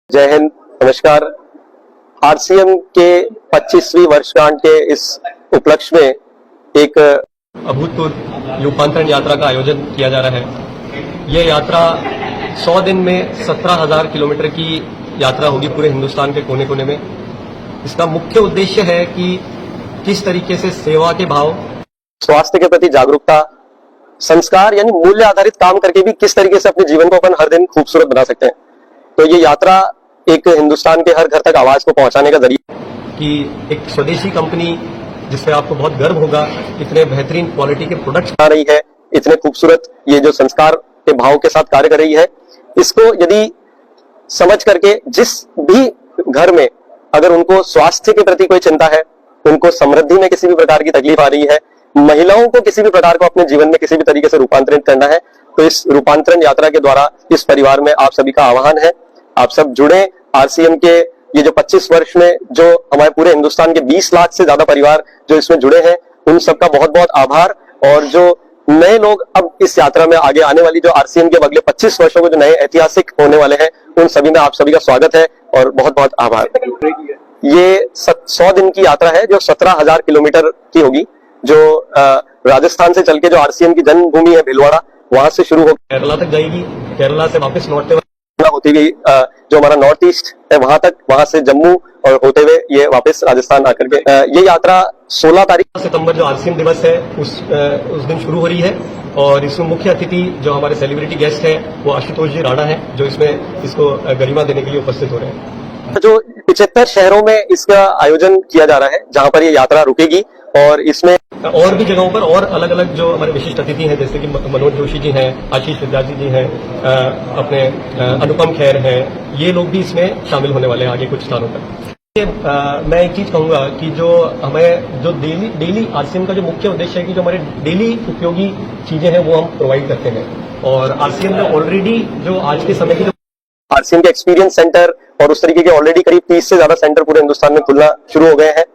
जय हिंद, नमस्कार। आरसीएम के 25वीं वर्षगांठ के इस उपलक्ष्य में एक अभूतपूर्व रूपांतरण यात्रा का आयोजन किया जा रहा है। यह यात्रा 100 दिन में 17,000 किलोमीटर की यात्रा होगी पूरे हिंदुस्तान के कोने कोने में। इसका मुख्य उद्देश्य है कि किस तरीके से सेवा के भाव, स्वास्थ्य के प्रति जागरूकता, संस्कार यानी मूल्य आधारित काम करके भी किस तरीके से अपने जीवन को अपन हर दिन खूबसूरत बना सकते हैं। तो ये यात्रा एक हिंदुस्तान के हर घर तक आवाज को पहुंचाने का जरिया कि एक स्वदेशी कंपनी जिससे आपको बहुत गर्व होगा, इतने बेहतरीन क्वालिटी के प्रोडक्ट्स आ रही है, इतने खूबसूरत ये जो संस्कार के भाव के साथ कार्य कर रही है, इसको यदि समझ करके जिस भी घर में अगर उनको स्वास्थ्य के प्रति कोई चिंता है, उनको समृद्धि में किसी भी प्रकार की तकलीफ आ रही है, महिलाओं को किसी भी प्रकार को अपने जीवन में किसी भी तरीके से रूपांतरित करना है, तो इस रूपांतरण यात्रा के द्वारा इस परिवार में आप सभी का आह्वान है, आप सब जुड़े। आरसीएम के ये जो 25 वर्ष में जो हमारे पूरे हिंदुस्तान के 20 लाख से ज्यादा परिवार जो इसमें जुड़े हैं, उन सबका बहुत बहुत आभार। और जो नए लोग अब इस यात्रा में आगे आने वाली जो आरसीएम के अगले 25 वर्षों के जो नए ऐतिहासिक होने वाले हैं, उन सभी में आप सभी का स्वागत है और बहुत बहुत आभार। ये 100 दिन की यात्रा है जो 17,000 किलोमीटर की होगी, जो राजस्थान से चल के जो आरसीएम की जन्मभूमि है भीलवाड़ा, वहां से शुरू होकर केरला तक जाएगी। केरला से वापस लौटते हुए होती हुई जो हमारा नॉर्थ ईस्ट है वहां तक, वहां से जम्मू और होते हुए ये वापस राजस्थान आकर के ये यात्रा 16 तारीख सितंबर जो आरसीएम दिवस है उस दिन शुरू हो रही है। और इसमें मुख्य अतिथि जो हमारे सेलिब्रिटी गेस्ट है वो आशुतोष जी राणा है, जो इसमें इसको गरिमा देने के लिए उपस्थित हो रहे हैं। जो 75 शहरों में इसका आयोजन किया जा रहा है, जहां पर ये यात्रा रुकेगी। और इसमें और भी जगहों पर और अलग अलग जो हमारे विशिष्ट अतिथि हैं, जैसे कि मनोज जोशी जी हैं, आशीष विद्यार्थी जी हैं, अपने अनुपम खेर हैं, ये लोग भी इसमें शामिल होने वाले हैं आगे कुछ स्थानों पर। मैं एक चीज कहूंगा कि जो हमें जो डेली आरसीएम का जो मुख्य उद्देश्य है कि जो हमारे डेली उपयोगी चीजें हैं वो हम प्रोवाइड करते हैं। और आरसीएम ने ऑलरेडी जो आज के समय की जो आरसीएम के एक्सपीरियंस सेंटर और उस तरीके के ऑलरेडी करीब 30 से ज्यादा सेंटर पूरे हिंदुस्तान में खुलना शुरू हो गए हैं।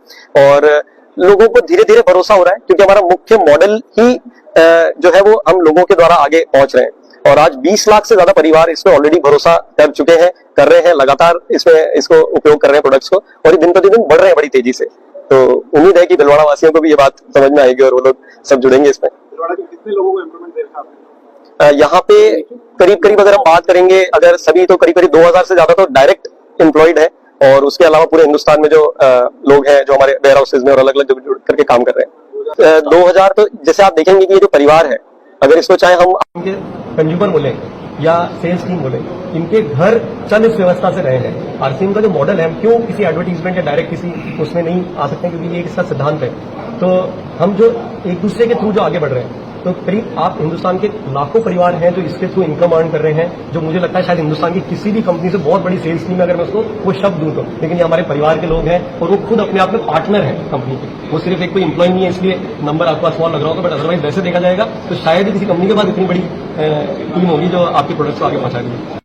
और लोगों को धीरे धीरे भरोसा हो रहा है, क्योंकि हमारा मुख्य मॉडल ही जो है वो हम लोगों के द्वारा आगे पहुंच रहे हैं। और आज 20 लाख से ज्यादा परिवार इसमें ऑलरेडी भरोसा कर चुके हैं, कर रहे हैं, लगातार इसमें इसको उपयोग कर रहे हैं प्रोडक्ट्स को, और ये दिन प्रतिदिन बढ़ रहे हैं बड़ी तेजी से। तो उम्मीद है कि भीलवाड़ा वासियों को भी ये बात समझ में आएगी और वो लोग सब जुड़ेंगे इसमें। भीलवाड़ा के कितने लोगों को इम्प्रूवमेंट देगा? यहाँ पे करीब अगर हम बात करेंगे, अगर सभी तो करीब 2000 से ज्यादा तो डायरेक्ट एम्प्लॉयड है, और उसके अलावा पूरे हिंदुस्तान में जो लोग हैं जो हमारे वेयर हाउसेज में और अलग अलग जुड़ करके काम कर रहे हैं। 2000 तो जैसे आप देखेंगे कि ये जो परिवार है, अगर इसको चाहे हम कंज्यूमर बोले या सेल्स टीम बोले, इनके घर चल इस व्यवस्था से रहे हैं। आरसीएम का जो मॉडल है, हम क्यों किसी एडवर्टीजमेंट या डायरेक्ट किसी उसमें नहीं आ सकते, क्योंकि ये इसका सिद्धांत है। तो हम जो एक दूसरे के थ्रू जो आगे बढ़ रहे हैं, तो करीब आप हिंदुस्तान के लाखों परिवार हैं जो इसके थ्रू इनकम अर्न कर रहे हैं, जो मुझे लगता है शायद हिंदुस्तान की किसी भी कंपनी से बहुत बड़ी सेल्स टीम है अगर मैं उसको वो शब्द दूं तो। लेकिन ये हमारे परिवार के लोग हैं और वो खुद अपने आप में पार्टनर है कंपनी के, वो सिर्फ एक कोई एम्प्लॉय नहीं है। इसलिए नंबर आपको स्मॉल लग रहा होगा, बट अदरवाइज वैसे देखा जाएगा तो शायद ही किसी कंपनी के पास इतनी बड़ी टीम होगी जो आपके प्रोडक्ट्स को आगे पहुंचाएगी।